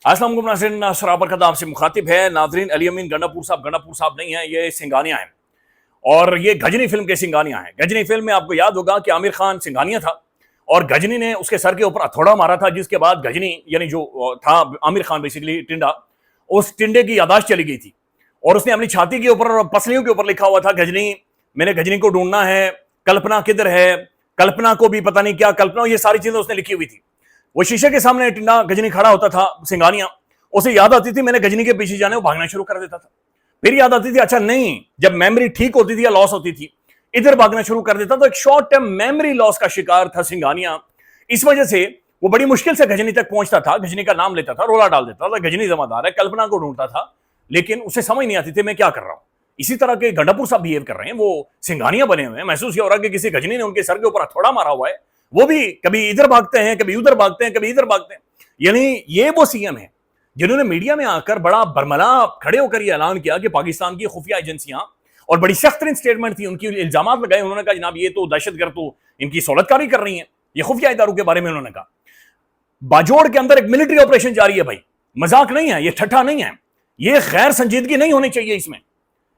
अस्सलाम वालेकुम नाज़रीन, शराबर का आपसे मुखातिब है। नाज़रीन, अली अमीन गंडापुर साहब नहीं है, ये सिंघानिया है और ये गजनी फिल्म के सिंघानिया है। गजनी फिल्म में आपको याद होगा कि आमिर खान सिंघानिया था और गजनी ने उसके सर के ऊपर हथौड़ा मारा था, जिसके बाद गजनी यानी जो था आमिर खान बेसिकली टिंडा, उस टिंडे की यादाश्त चली गई थी और उसने अपनी छाती के ऊपर और पसलियों के ऊपर लिखा हुआ था गजनी, मैंने गजनी को ढूंढना है, कल्पना किधर है, कल्पना को भी पता नहीं क्या कल्पना, ये सारी चीजें उसने लिखी हुई थी। वो शीशे के सामने टिंडा गजनी खड़ा होता था सिंघानिया, उसे याद आती थी मैंने गजनी के पीछे जाने, वो भागना शुरू कर देता था। फिर याद आती थी अच्छा नहीं, जब मेमोरी ठीक होती थी या लॉस होती थी इधर भागना शुरू कर देता। तो एक शॉर्ट टर्म मेमोरी लॉस का शिकार था सिंघानिया। इस वजह से वो बड़ी मुश्किल से गजनी तक पहुंचता था, गजनी का नाम लेता था, रोला डाल देता था, गजनी जमादार है, कल्पना को ढूंढता था, लेकिन उसे समझ नहीं आती थी मैं क्या कर रहा हूं। इसी तरह के गंडापुर साहब बिहेव कर रहे हैं, वो सिंघानिया बने हुए हैं। महसूस हो रहा है कि किसी गजनी ने उनके सर के ऊपर थोड़ा मारा हुआ है। वो भी कभी इधर भागते हैं, कभी उधर भागते हैं, कभी इधर भागते हैं। यानी ये वो सीएम है जिन्होंने मीडिया में आकर बड़ा बरमला खड़े होकर यह ऐलान किया कि पाकिस्तान की खुफिया एजेंसियां, और बड़ी सख्त स्टेटमेंट थी उनकी, इल्जाम लगाए उन्होंने, कहा जनाब ये तो दहशतगर्द तो इनकी सहूलतकारी कर रही है। ये खुफिया इदारों के बारे में उन्होंने कहा। बाजोड़ के अंदर एक मिलिट्री ऑपरेशन जारी है भाई, मजाक नहीं है, ये ठट्ठा नहीं है, ये गैर संजीदगी नहीं होनी चाहिए इसमें।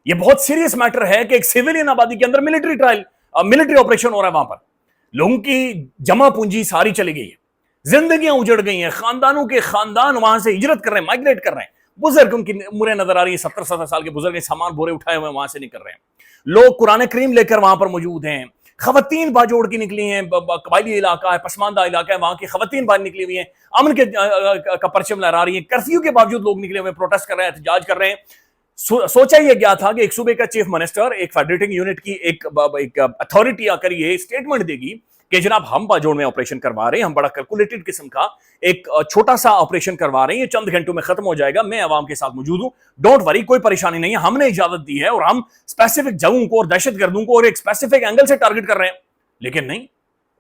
ये बहुत सीरियस मैटर है कि एक सिविलियन आबादी के अंदर मिलिट्री ट्रायल, मिलिट्री ऑपरेशन हो रहा है। वहां पर लोगों की जमा पूंजी सारी चली गई है, जिंदगियां उजड़ गई हैं, खानदानों के खानदान वहां से हिजरत कर रहे हैं, माइग्रेट कर रहे हैं। बुजुर्ग उनकी उम्रें नजर आ रही है, 70-70 साल के बुजुर्ग सामान बोरे उठाए हुए वहां से निकल रहे हैं। लोग कुरान करीम लेकर वहां पर मौजूद हैं। खवतीन बाजोड़ की निकली हैं, कबायली इलाका है, पसमानदा इलाका है, वहां की खवतीन बाहर निकली हुई हैं, अमन के का परचम लहरा रही है। कर्फ्यू के बावजूद लोग निकले हुए, प्रोटेस्ट कर रहे हैं, एहतजाज कर रहे हैं। सोचा यह गया था कि एक सूबे का चीफ मिनिस्टर, एक फेडरेटिंग यूनिट की एक अथॉरिटी आकर ये स्टेटमेंट देगी कि जनाब हम बाजोड़ में ऑपरेशन करवा रहे हैं, हम बड़ा कैलकुलेटेड किस्म का एक छोटा सा ऑपरेशन करवा रहे हैं, ये चंद घंटों में खत्म हो जाएगा, मैं अवाम के साथ मौजूद हूं, डोंट वरी, कोई परेशानी नहीं है, हमने इजाजत दी है और हम स्पेसिफिक जगहों को और दहशतगर्दों को और एक स्पेसिफिक एंगल से टारगेट कर रहे हैं। लेकिन नहीं,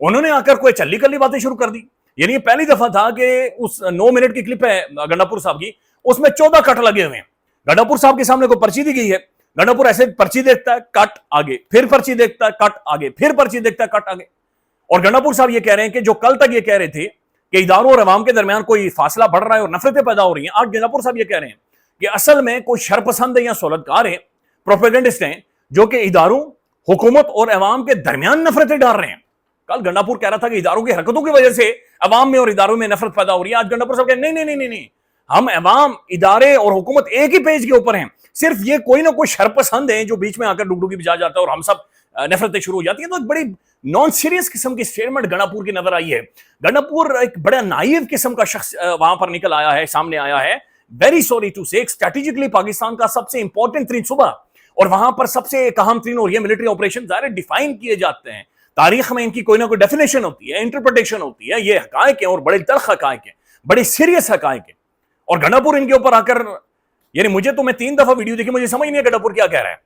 उन्होंने आकर कोई चल्ली कल्ली बातें शुरू कर दी। यानी पहली दफा था कि उस 9 मिनट की क्लिप है गंडापुर साहब की, उसमें 14 कट लगे हुए हैं। गंडापुर साहब के सामने कोई पर्ची दी गई है, गंडापुर ऐसे पर्ची देखता है, कट आगे, फिर पर्ची देखता है, कट आगे, फिर पर्ची देखता है, कट आगे। और गंडापुर साहब ये कह रहे हैं कि जो कल तक ये कह रहे थे कि इदारों और अवाम के दरमियान कोई फासला बढ़ रहा है और नफरतें पैदा हो रही हैं, आज गंडापुर साहब ये कह रहे हैं कि असल में कोई शरपसंद या सहूलतकार है, प्रोपेगेंडिस्ट हैं, जो कि इदारों, हुकूमत और अवाम के दरमियान नफरतें डाल रहे हैं। कल गंडापुर कह रहा था कि इदारों की हरकतों की वजह से अवाम में और इदारों में नफरत पैदा हो रही है। आज गंडापुर साहब कह नहीं नहीं नहीं नहीं, हम अवाम, इदारे और हुकूमत एक ही पेज के ऊपर हैं, सिर्फ ये कोई ना कोई शरपसंद है जो बीच में आकर डुगडुगी बजा जाता है और हम सब नफरतें शुरू हो जाती है। तो एक बड़ी नॉन सीरियस किस्म की स्टेटमेंट गंडापुर की नजर आई है। गंडापुर एक बड़ा नाइव किस्म का शख्स वहां पर निकल आया है, सामने आया है। वेरी सॉरी टू से, स्ट्रेटेजिकली पाकिस्तान का सबसे इंपॉर्टेंट तरीन सूबा और वहां पर सबसे अहम तरीन और ये मिलिट्री ऑपरेशन ज़ाहिर डिफाइन किए जाते हैं, तारीख में इनकी कोई ना कोई डेफिनेशन होती है, इंटरप्रिटेशन होती है, ये हकायक है और बड़े तल्ख हकायक है, बड़े सीरियस हकायक है। और गंडापुर इनके ऊपर आकर, यानी मुझे तो, मैं 3 दफा वीडियो देखी, मुझे समझ नहीं है गंडापुर क्या कह रहा है।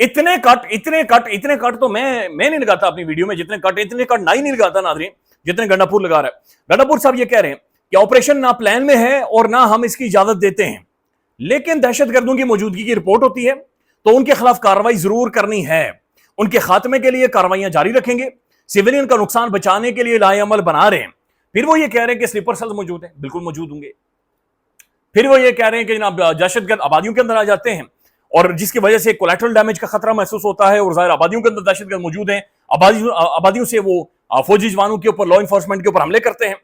इतने कट इतने कट इतने कट तो मैं नहीं लगाता अपनी वीडियो में, जितने कट इतने कट नहीं लगाता नाज़रीन जितने गंडापुर लगा रहा है। गंडापुर साहब ये कह रहे हैं कि ऑपरेशन ना प्लान में है और ना हम इसकी इजाजत देते हैं, लेकिन दहशतगर्दों की मौजूदगी की रिपोर्ट होती है तो उनके खिलाफ कार्रवाई जरूर करनी है, उनके खात्मे के लिए कार्रवाइयां जारी रखेंगे, सिविलियन का नुकसान बचाने के लिए लाएअमल बना रहे हैं। फिर वो ये कह रहे हैं कि स्लीपर सेल्स मौजूद है, बिल्कुल मौजूद होंगे। फिर वो ये कह रहे हैं कि जनाब दहशतगर्द आबादियों के अंदर आ जाते हैं और जिसकी वजह से कोलैटरल डैमेज का खतरा महसूस होता है और जाहिर आबादियों के अंदर दहशतगर्द मौजूद हैं, आबादियों से वो फौजी जवानों के ऊपर, लॉ इन्फोर्समेंट के ऊपर हमले करते हैं,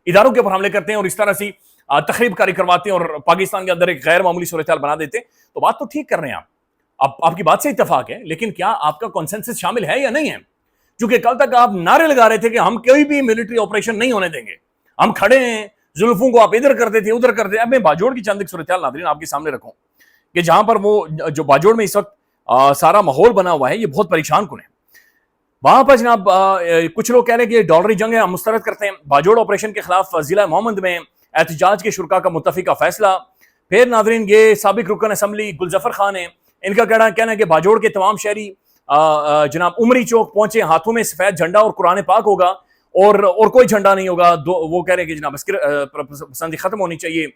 इदारों के ऊपर हमले करते हैं और इस तरह से तखरीब कारी करवाते हैं और पाकिस्तान के अंदर एक गैर मामूली सूरत बना देते हैं। तो बात तो ठीक कर रहे हैं आप, आपकी बात से इत्तेफाक है, लेकिन क्या आपका कॉन्सेंसस शामिल है या नहीं है? क्योंकि कल तक आप नारे लगा रहे थे कि हम कोई भी मिलिट्री ऑपरेशन नहीं होने देंगे, हम खड़े हैं, जुल्फों को आप इधर करते थे उधर करते। अब मैं बाजोड़ की चंद सूरत नाज़रीन आपके सामने रखूं कि जहां पर वो जो बाजोड़ में इस वक्त सारा माहौल बना हुआ है, ये बहुत परेशान कुन है। वहां पर जनाब कुछ लोग कह रहे हैं कि ये डॉलरी जंग है, हम मुस्तरद करते हैं। बाजोड़ ऑपरेशन के खिलाफ जिला मोहम्मद में एहतजाज के शुरा का मुत्तफिका फैसला। फिर नाज़रीन ये साबिक रुकन असम्बली गुलजफर खान है, इनका कहना है कि बाजोड़ के तमाम शहरी जनाब उमरी चौक पहुंचे, हाथों में सफेद झंडा और कुरान पाक होगा और कोई झंडा नहीं होगा। वो कह रहे हैं कि जनाब पसंदी खत्म होनी चाहिए।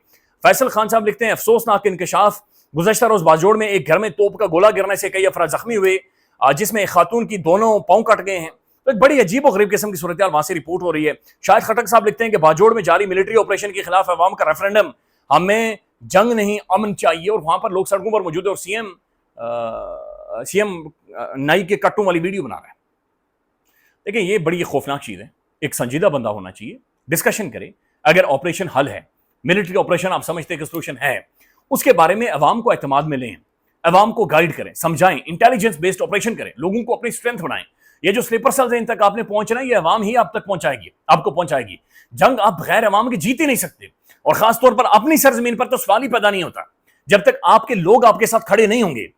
फैसल खान साहब लिखते हैं अफसोसनाक इंकशाफ, गुज़श्ता रोज बाजोड़ में एक घर में तोप का गोला गिरने से कई अफराद जख्मी हुए, जिसमें एक खातून की दोनों पांव कट गए हैं। तो एक बड़ी अजीब और गरीब किस्म की सूरत वहां से रिपोर्ट हो रही है। शायद खटक साहब लिखते हैं कि बाजोड़ में जारी मिलिट्री ऑपरेशन के खिलाफ अवाम का रेफरेंडम, हमें जंग नहीं अमन चाहिए, और वहां पर लोग सड़कों पर मौजूद है और सीएम नाई के कट्टों वाली वीडियो बना रहा है। देखिए ये बड़ी खौफनाक चीज है। एक संजीदा बंदा होना चाहिए, डिस्कशन करे। अगर ऑपरेशन हल है, मिलिट्री ऑपरेशन आप समझते हैं कि सोल्यूशन है, उसके बारे में अवाम को एतमाद में लें, अवाम को गाइड करें, समझाएं, इंटेलिजेंस बेस्ड ऑपरेशन करें, लोगों को अपनी स्ट्रेंथ बढ़ाएं। ये जो स्लीपर सेल्स है इन तक आपने पहुंचना है, ये अवाम ही आप तक पहुंचाएगी, आपको पहुंचाएगी। जंग आप गैर अवाम की जीत ही नहीं सकते, और खासतौर पर अपनी सरजमीन पर तो सवाल ही पैदा नहीं होता। जब तक आपके लोग आपके साथ खड़े नहीं होंगे,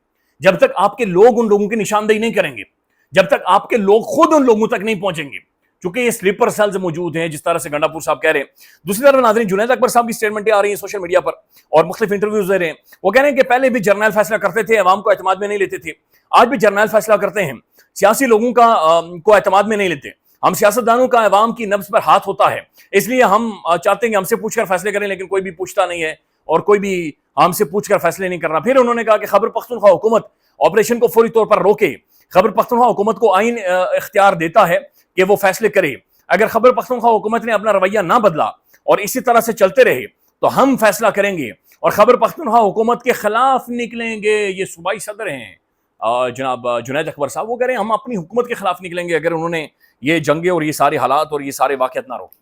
जब तक आपके लोग उन लोगों की निशानदेही नहीं करेंगे, जब तक आपके लोग खुद उन लोगों तक नहीं पहुंचेंगे, क्योंकि ये स्लीपर सेल्स मौजूद हैं जिस तरह से गंडापुर साहब कह रहे हैं। दूसरी तरफ नाज़रीन, जुनैद अकबर साहब की स्टेटमेंटें आ रही हैं सोशल मीडिया पर और मुख्तलिफ इंटरव्यूज दे रहे हैं। वो कह रहे हैं कि पहले भी जर्नल फैसला करते थे, अवाम को एतमाद में नहीं लेते थे, आज भी जर्नल फैसला करते हैं, सियासी लोगों का को एतमाद में नहीं लेते। हम सियासतदानों का अवाम की नब्ज पर हाथ होता है, इसलिए हम चाहते हैं कि हमसे पूछकर फैसले करें, लेकिन कोई भी पूछता नहीं है और कोई भी हमसे पूछकर फैसले नहीं कर रहा। फिर उन्होंने कहा कि खैबर पख्तूनख्वा हुकूमत ऑपरेशन को फौरी तौर पर रोके। खैबर पख्तूनख्वा हुकूमत को आइन इख्तियार देता है कि वो फैसले करे। अगर खैबर पख्तूनख्वा हुकूमत ने अपना रवैया ना बदला और इसी तरह से चलते रहे तो हम फैसला करेंगे और खैबर पख्तूनख्वा हुकूमत के खिलाफ निकलेंगे। ये सूबाई सदर हैं जनाब जुनैद अकबर साहब, वो कह रहे हैं हम अपनी हुकूमत के खिलाफ निकलेंगे अगर उन्होंने ये जंगे और ये सारे हालात और ये सारे वाक़यात ना रोके।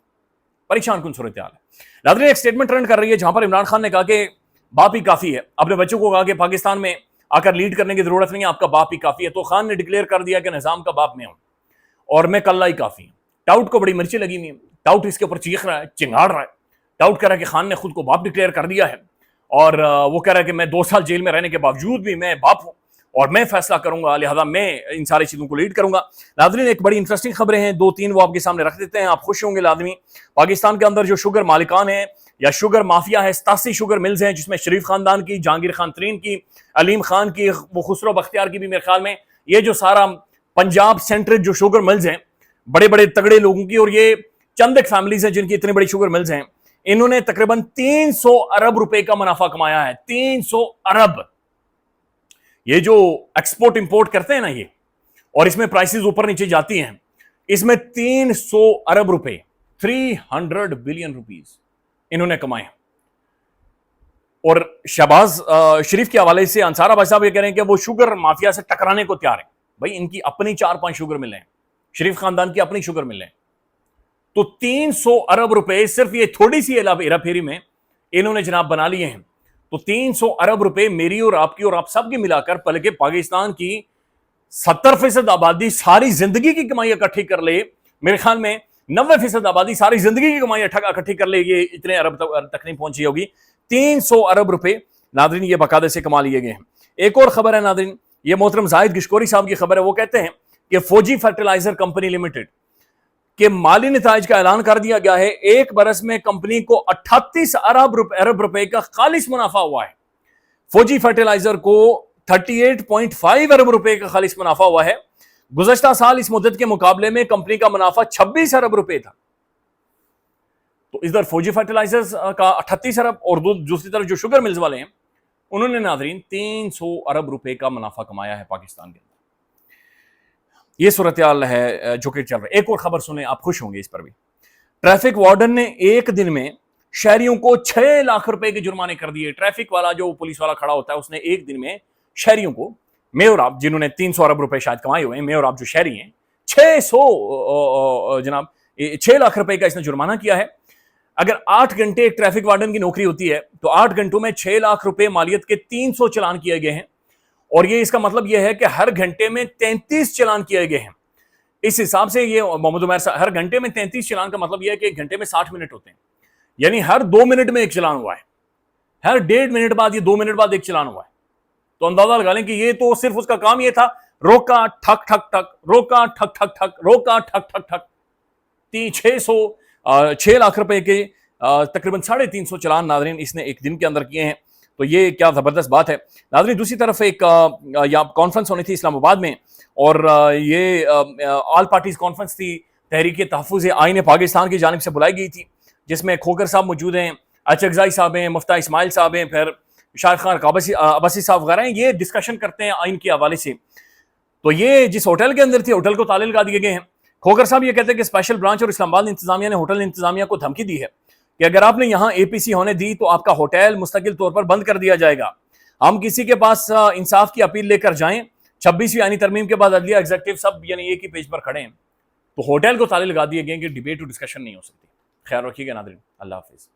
परेशान कुन सूरत हाल है। नाज़रीन, एक स्टेटमेंट ट्रेंड कर रही है जहां पर इमरान खान ने कहा कि बाप ही काफी है। अपने बच्चों को कहा कि पाकिस्तान में आकर लीड करने की जरूरत नहीं है, आपका बाप ही काफी है। तो खान ने डिक्लेयर कर दिया कि निजाम का बाप मैं हूं और मैं कल्ला ही काफी हूं। टाउट को बड़ी मिर्ची लगी हुई है, टाउट इसके ऊपर चीख रहा है, चिंगाड़ रहा है। टाउट कह रहा है कि खान ने खुद को बाप डिक्लेयर कर दिया है और वो कह रहा है कि मैं 2 साल जेल में रहने के बावजूद भी मैं बाप हूं और मैं फैसला करूंगा, लिहाजा मैं इन सारी चीजों को लीड करूंगा। नाज़रीन, एक बड़ी इंटरेस्टिंग खबरें हैं, 2-3 वो आपके सामने रख देते हैं, आप खुश होंगे लाजमी। पाकिस्तान के अंदर जो शुगर मालिकान है या शुगर माफिया है, 87 शुगर मिल्स हैं जिसमें शरीफ खानदान की, जहांगीर खान तरीन की, अलीम खान की, वो खुसरो बख्तियार की भी मेरे ख्याल में, ये जो सारा पंजाब सेंट्रिक जो शुगर मिल्स हैं बड़े बड़े तगड़े लोगों की, और ये चंद एक फैमिलीज हैं जिनकी इतनी बड़ी शुगर मिल्स हैं, इन्होंने तकरीबन 300 अरब रुपए का मुनाफा कमाया है। 300 अरब। ये जो एक्सपोर्ट इंपोर्ट करते हैं ना ये, और इसमें प्राइसेस ऊपर नीचे जाती हैं, इसमें 300 अरब रुपए 300 बिलियन रुपीस इन्होंने कमाए। और शहबाज शरीफ के हवाले से अंसारा भाई साहब ये कह रहे हैं कि वो शुगर माफिया से टकराने को तैयार है। भाई इनकी अपनी 4-5 शुगर मिले हैं, शरीफ खानदान की अपनी शुगर मिले हैं, तो 300 अरब रुपए सिर्फ ये थोड़ी सी हेरा फेरी में इन्होंने जनाब बना लिए हैं। तो 300 अरब रुपए मेरी और आपकी और आप सबकी मिलाकर, बल्कि पाकिस्तान की 70% आबादी सारी जिंदगी की कमाई इकट्ठी कर ले, मेरे ख्याल में 90% आबादी सारी जिंदगी की कमाई इकट्ठी कर ले, ये इतने अरब तक नहीं पहुंची होगी। 300 अरब रुपए नादरीन ये बाकायदे से कमा लिए गए हैं। एक और खबर है नादरीन, ये मोहतरम जाहिद गिशकोरी साहब की खबर है। वो कहते हैं कि फौजी फर्टिलाइजर कंपनी लिमिटेड के माली नताइज का ऐलान कर दिया गया है। एक बरस में कंपनी को 38 अरब रुपए का खालिस मुनाफा हुआ है। फौजी फर्टिलाइजर को 38.5 अरब रुपए का खालिस मुनाफा हुआ है। गुज़श्ता साल इस मुद्दत के मुकाबले में कंपनी का मुनाफा 26 अरब रुपए था। तो इधर फौजी फर्टिलाइजर्स का 38 अरब और दूसरी तरफ जो शुगर मिल्स वाले हैं उन्होंने नादरीन 300 अरब रुपए का मुनाफा कमाया है पाकिस्तान के अंदर। ये सूरत हाल है जो कि चल रहा है। एक और खबर सुने, आप खुश होंगे इस पर भी। ट्रैफिक वार्डन ने एक दिन में शहरियों को 6 लाख रुपए के जुर्माने कर दिए। ट्रैफिक वाला जो पुलिस वाला खड़ा होता है उसने एक दिन में शहरियों को, मैं और आप जिन्होंने 300 अरब रुपए शायद कमाए हुए हैं, मैं और आप जो शहरी हैं, 6 लाख रुपए का इसने जुर्माना किया है। अगर 8 घंटे एक ट्रैफिक वार्डन की नौकरी होती है तो 8 घंटों में 6 लाख रुपए मालियत के 300 चलान किए गए हैं। और ये इसका मतलब यह है कि हर घंटे में 33 चलान किए गए हैं। इस हिसाब से ये मोहम्मद उमर साहब, हर घंटे में 33 चलान का मतलब यह है कि एक घंटे में 60 मिनट होते हैं, यानी हर 2 मिनट में एक चलान हुआ है, हर 1.5 मिनट बाद या 2 मिनट बाद एक चलान हुआ है। तो अंदाजा लगा लें कि ये तो सिर्फ उसका काम ये था, रोका ठक ठक ठक, रोका ठक ठक ठक, रोका ठक ठक ठक। 6 लाख रुपए के तकरीबन 350 चलान नादरीन इसने एक दिन के अंदर किए हैं। तो ये क्या जबरदस्त बात है नादरीन। दूसरी तरफ एक यहाँ कॉन्फ्रेंस होनी थी इस्लामाबाद में, और ये ऑल पार्टीज कॉन्फ्रेंस थी, तहरीक तहफ़्फ़ुज़ आईन पाकिस्तान की जानिब से बुलाई गई थी, जिसमें खोकर साहब मौजूद हैं, अचकजाई साहब हैं, मुफ्ता इस्माइल साहब हैं, फिर शाहिद खान अब्बासी साहब वगैरह हैं। ये डिस्कशन करते हैं आइन के हवाले से। तो ये जिस होटल के अंदर थी, होटल को ताले लगा दिए गए हैं। खोकर साहब ये कहते हैं कि स्पेशल ब्रांच और इस्लामाबाद इंतजामिया ने होटल इंतजामिया को धमकी दी है कि अगर आपने यहां एपीसी होने दी तो आपका होटल मुस्तकिल तौर पर बंद कर दिया जाएगा। हम किसी के पास इंसाफ की अपील लेकर जाएं। 26वीं आईनी तरमीम के बाद अदलिया एग्जीक्यूटिव सब यानी एक ही पेज पर खड़े हैं, तो होटल को ताले लगा दिए गए कि डिबेट और डिस्कशन नहीं हो सकती। ख्याल रखिएगा नाज़रीन, अल्लाह हाफिज़।